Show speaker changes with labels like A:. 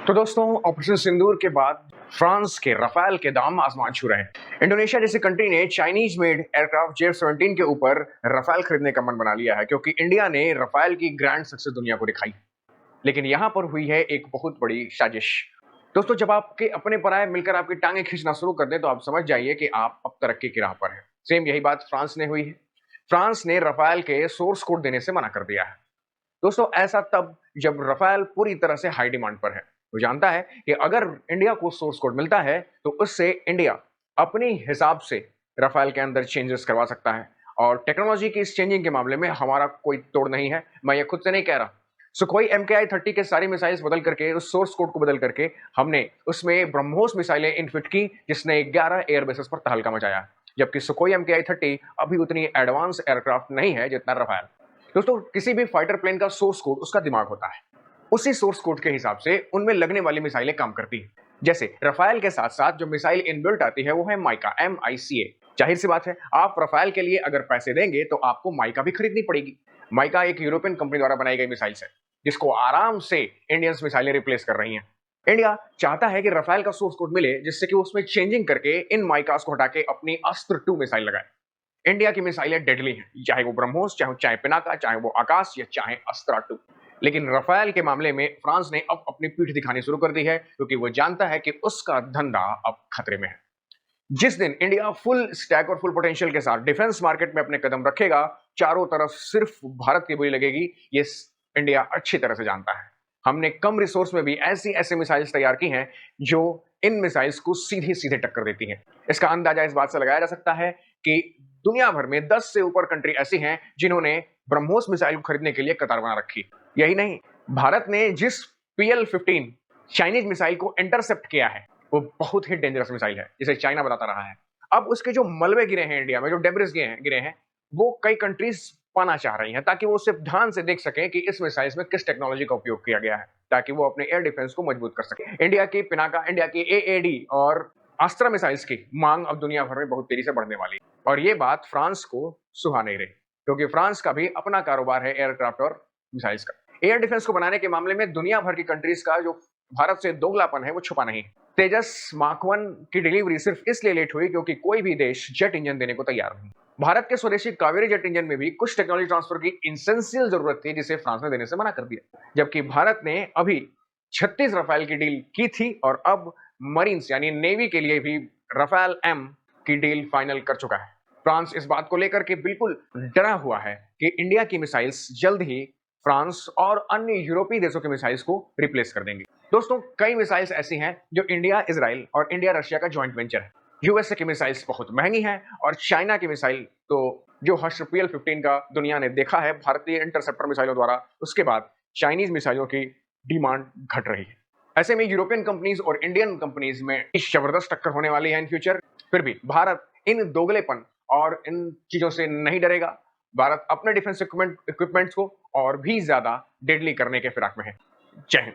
A: तो दोस्तों, ऑपरेशन सिंदूर के बाद फ्रांस के रफाल के दाम आसमान छू रहे हैं। इंडोनेशिया जैसी कंट्री ने चाइनीज मेड एयरक्राफ्ट जेफ-17 के ऊपर रफाल खरीदने का मन बना लिया है, क्योंकि इंडिया ने रफाल की ग्रैंड सक्सेस दुनिया को दिखाई। लेकिन यहाँ पर हुई है एक बहुत बड़ी साजिश। दोस्तों, जब आपके अपने पराये मिलकर आपकी टांगे खींचना शुरू कर दें, तो आप समझ जाइए कि आप अब तरक्की की राह पर हैं। सेम यही बात फ्रांस ने हुई है। फ्रांस ने रफाल के सोर्स कोड देने से मना कर दिया है। दोस्तों, ऐसा तब जब रफाल पूरी तरह से हाई डिमांड पर है। वो जानता है कि अगर इंडिया को सोर्स कोड मिलता है तो उससे इंडिया अपनी हिसाब से रफाल के अंदर चेंजेस करवा सकता है। और टेक्नोलॉजी की इस चेंजिंग के मामले में हमारा कोई तोड़ नहीं है। मैं ये खुद से नहीं कह रहा। सुखोई MKI-30 के सारी मिसाइल्स बदल करके, उस सोर्स कोड को बदल करके हमने उसमें ब्रह्मोस मिसाइलें इनफिट की, जिसने 11 एयरबेसेस पर तहलका मचाया। जबकि सुखोई MKI-30 अभी उतनी एडवांस एयरक्राफ्ट नहीं है जितना रफाल। दोस्तों, किसी भी फाइटर प्लेन का सोर्स कोड उसका दिमाग होता है। उसी सोर्स कोड के हिसाब से उनमें लगने वाली मिसाइलें काम करती हैं। जैसे रफाल के साथ साथ जो मिसाइल इनबिल्ट आती है वो है माइका, MICA। जाहिर सी बात है, आप रफाल के लिए अगर पैसे देंगे तो आपको माइका भी खरीदनी पड़ेगी। माइका एक यूरोपियन कंपनी द्वारा बनाई गई मिसाइल है, जिसको आराम से इंडियंस मिसाइलें रिप्लेस कर रही हैं। इंडिया चाहता है कि रफाल का सोर्स कोड मिले, जिससे कि उसमें चेंजिंग करके इन माइकास को हटा के अपनी अस्त्र 2 मिसाइल लगाए। इंडिया की मिसाइलें डेडली हैं, चाहे वो ब्रह्मोस, चाहे पिनाका, चाहे वो आकाश या चाहे अस्त्रा 2। लेकिन रफाल के मामले में फ्रांस ने अब अपनी पीठ दिखानी शुरू कर दी है, क्योंकि वो जानता है कि उसका धंधा अब खतरे में है। जिस दिन इंडिया फुल स्टैक और फुल पोटेंशियल के साथ डिफेंस मार्केट में अपने कदम रखेगा, चारों तरफ सिर्फ भारत की बोली लगेगी। ये इंडिया अच्छी तरह से जानता है। हमने कम रिसोर्स में भी ऐसी ऐसी मिसाइल्स तैयार की हैं जो इन मिसाइल्स को सीधे सीधे टक्कर देती हैं। इसका अंदाजा इस बात से लगाया जा सकता है कि दुनिया भर में 10 से ऊपर कंट्री ऐसी हैं जिन्होंने ब्रह्मोस मिसाइल को खरीदने के लिए कतार बना रखी। यही नहीं, भारत ने जिस PL-15 चाइनीज मिसाइल को इंटरसेप्ट किया है, वो बहुत ही डेंजरस मिसाइल है, जिसे चाइना बताता रहा है। अब उसके जो मलबे गिरे हैं इंडिया में, जो डेब्रिस गिरे हैं, वो कई कंट्रीज पाना चाह रही हैं, ताकि वो उसे ध्यान से देख सकें कि इस मिसाइल में किस टेक्नोलॉजी का उपयोग किया गया है, ताकि वो अपने एयर डिफेंस को मजबूत कर सके। इंडिया की पिनाका, इंडिया की AAD और अस्त्र मिसाइल्स की मांग अब दुनिया भर में बहुत तेजी से बढ़ने वाली है। और ये बात फ्रांस को सुहा नहीं रही, क्योंकि फ्रांस का भी अपना कारोबार है एयरक्राफ्ट और मिसाइल्स का। एयर डिफेंस को बनाने के मामले में दुनिया भर की कंट्रीज का जो भारत से दोगलापन है, वो छुपा नहीं है। तेजस मार्क 1 की डिलीवरी सिर्फ इसलिए लेट हुई क्योंकि कोई भी देश जेट इंजन देने को तैयार नहीं। भारत के स्वदेशी कावेरी जेट इंजन में भी कुछ टेक्नोलॉजी ट्रांसफर की इंसेंशियल जरूरत थी, जिसे फ्रांस ने देने से मना कर दिया। जबकि भारत ने अभी 36 रफाल की डील की थी और अब मरीन्स यानी नेवी के लिए भी रफाल M की डील फाइनल कर चुका है। फ्रांस इस बात को लेकर के बिल्कुल डरा हुआ है कि इंडिया की मिसाइल्स जल्द ही फ्रांस और अन्य यूरोपीय देशों के मिसाइल्स को रिप्लेस कर देंगी। दोस्तों, कई मिसाइल्स ऐसी हैं जो इंडिया, इजराइल और इंडिया रशिया का जॉइंट वेंचर है। USA की मिसाइल्स बहुत महंगी हैं और चाइना की मिसाइल तो जो हश्र PL-15 का दुनिया ने देखा है भारतीय इंटरसेप्टर मिसाइलों द्वारा, उसके बाद चाइनीज मिसाइलों की डिमांड घट रही है। ऐसे में यूरोपियन कंपनीज और इंडियन कंपनीज में जबरदस्त टक्कर होने वाली है इन फ्यूचर। फिर भी भारत इन दोगलेपन और इन चीजों से नहीं डरेगा। भारत अपने डिफेंस इक्विपमेंट्स को और भी ज्यादा डेडली करने के फिराक में है। जय हिंद।